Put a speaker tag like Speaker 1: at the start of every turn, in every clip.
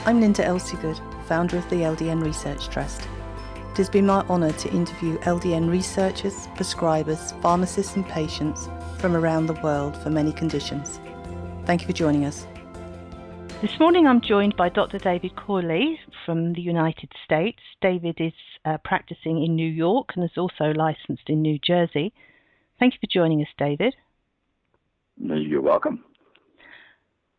Speaker 1: I'm Linda Elsegood, founder of the LDN Research Trust. It has been my honour to interview LDN researchers, prescribers, pharmacists and patients from around the world for many conditions. Thank you for joining us. This morning I'm joined by Dr. David Corley from the United States. David is practicing in New York and is also licensed in New Jersey. Thank you for joining us, David.
Speaker 2: You're welcome.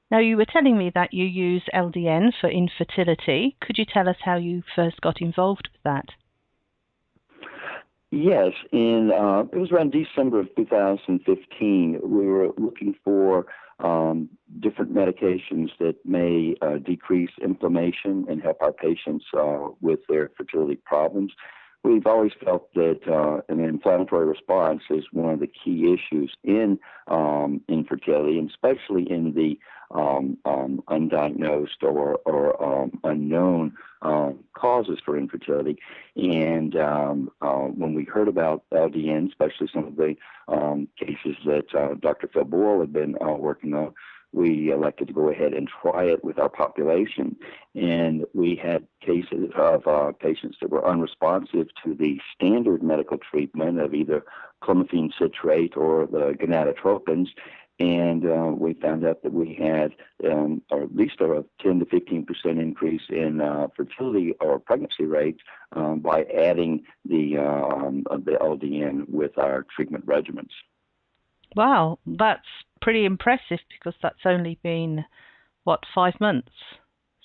Speaker 1: Now, you were telling me that you use LDN for infertility. Could you tell us how you first got involved with that?
Speaker 2: Yes, it was around December of 2015. We were looking for different medications that may decrease inflammation and help our patients with their fertility problems. We've always felt that an inflammatory response is one of the key issues in infertility, and especially in the undiagnosed or unknown causes for infertility. And when we heard about LDN, especially some of the cases that Dr. Phil Boyle had been working on, we elected to go ahead and try it with our population. And we had cases of patients that were unresponsive to the standard medical treatment of either clomiphene citrate or the gonadotropins. And we found out that we had or at least a 10 to 15% increase in fertility or pregnancy rates by adding the LDN with our treatment regimens.
Speaker 1: Wow, that's pretty impressive because that's only been, 5 months?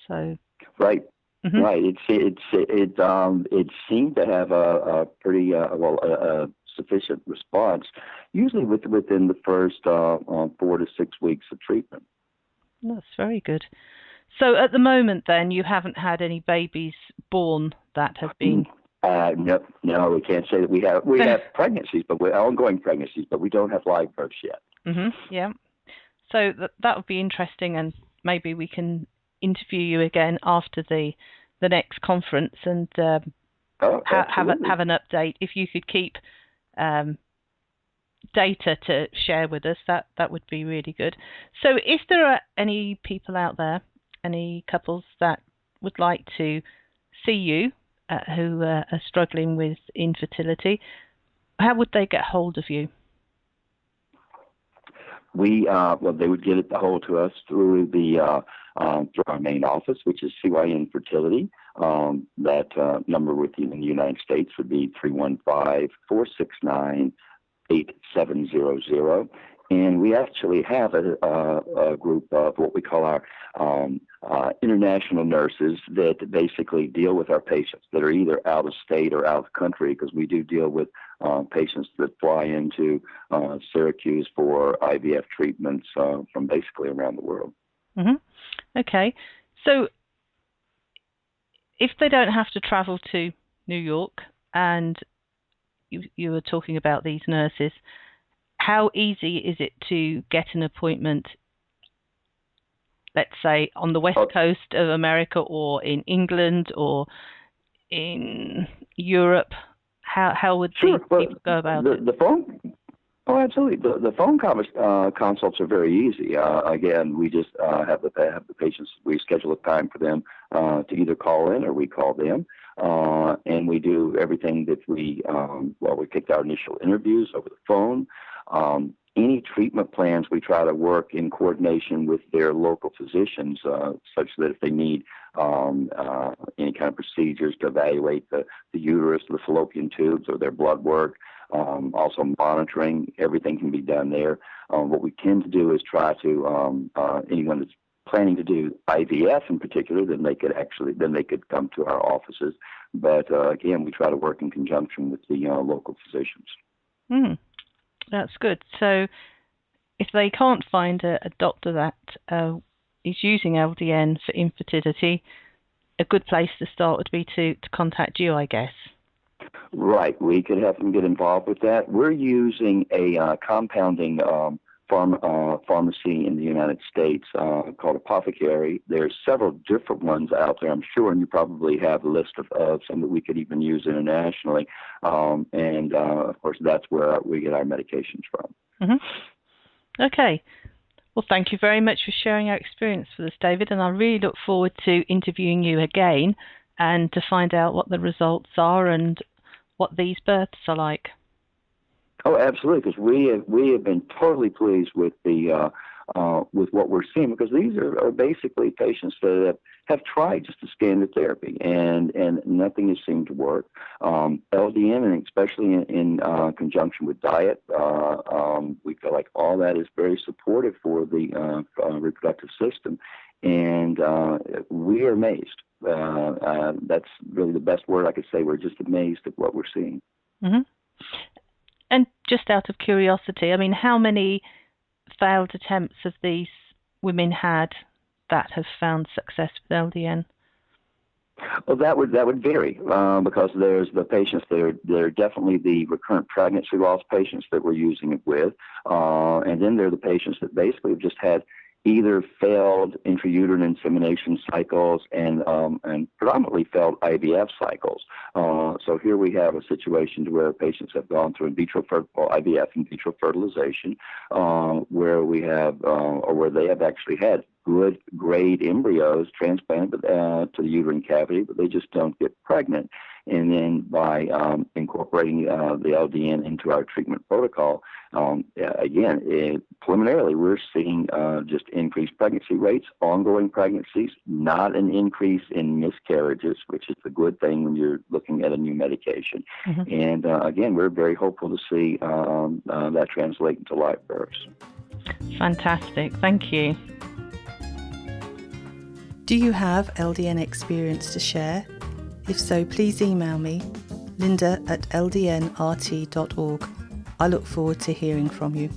Speaker 1: So
Speaker 2: right.
Speaker 1: Mm-hmm.
Speaker 2: Right. It seemed to have a pretty sufficient response, usually within the first 4 to 6 weeks of treatment.
Speaker 1: That's very good. So at the moment, then, you haven't had any babies born that have been.
Speaker 2: No, we can't say that we have. We have pregnancies, but we're ongoing pregnancies, but we don't have live births yet.
Speaker 1: Mm-hmm. Yeah. So that would be interesting, and maybe we can interview you again after the next conference and have an update. If you could keep data to share with us, that would be really good. So if there are any people out there, any couples that would like to see you who are struggling with infertility, how would they get hold of you?
Speaker 2: They would get a hold to us through through our main office, which is CYN Fertility. That number with you in the United States would be 315-469-8700. And we actually have a group of what we call our international nurses that basically deal with our patients that are either out of state or out of country, because we do deal with patients that fly into Syracuse for IVF treatments from basically around the world.
Speaker 1: Mm-hmm. Okay. So if they don't have to travel to New York, and you were talking about these nurses, how easy is it to get an appointment, let's say, on the west coast of America or in England or in Europe? How would these people go about it?
Speaker 2: The phone? Oh, absolutely. The phone consults are very easy. Again, we just have the patients, we schedule a time for them to either call in or we call them. And we do everything that we take our initial interviews over the phone. Any treatment plans we try to work in coordination with their local physicians, such that if they need any kind of procedures to evaluate the uterus, the fallopian tubes, or their blood work, also monitoring, everything can be done there. What we tend to do is try to anyone that's planning to do IVF in particular, then they could come to our offices. But again, we try to work in conjunction with the local physicians.
Speaker 1: That's good. So if they can't find a doctor that is using LDN for infertility, a good place to start would be to contact you, I guess.
Speaker 2: Right. We could have them get involved with that. We're using a compounding pharmacy in the United States called Apothecary. There's several different ones out there, I'm sure, and you probably have a list of some that we could even use internationally. Of course, that's where we get our medications from.
Speaker 1: Mm-hmm. Okay. Well, thank you very much for sharing your experience with us, David, and I really look forward to interviewing you again and to find out what the results are and what these births are like.
Speaker 2: Oh, absolutely, because we have been totally pleased with with what we're seeing, because these are basically patients that have tried just a standard therapy and nothing has seemed to work. LDN, and especially in conjunction with diet, we feel like all that is very supportive for the reproductive system, and we are amazed. That's really the best word I could say. We're just amazed at what we're seeing.
Speaker 1: Mm-hmm. And just out of curiosity, I mean, how many failed attempts have these women had that have found success with LDN?
Speaker 2: Well, that would vary because there's the patients that are definitely the recurrent pregnancy loss patients that we're using it with, and then there are the patients that basically have just had either failed intrauterine insemination cycles and predominantly failed IVF cycles. So here we have a situation where patients have gone through IVF, in vitro fertilization, where we have or where they have actually had good grade embryos transplanted to the uterine cavity, but they just don't get pregnant. And then by incorporating the LDN into our treatment protocol, preliminarily we're seeing just increased pregnancy rates, ongoing pregnancies, not an increase in miscarriages, which is the good thing when you're looking at a new medication. Mm-hmm. And again, we're very hopeful to see that translate into live births.
Speaker 1: Fantastic. Thank you. Do you have LDN experience to share? If so, please email me, linda@ldnrt.org. I look forward to hearing from you.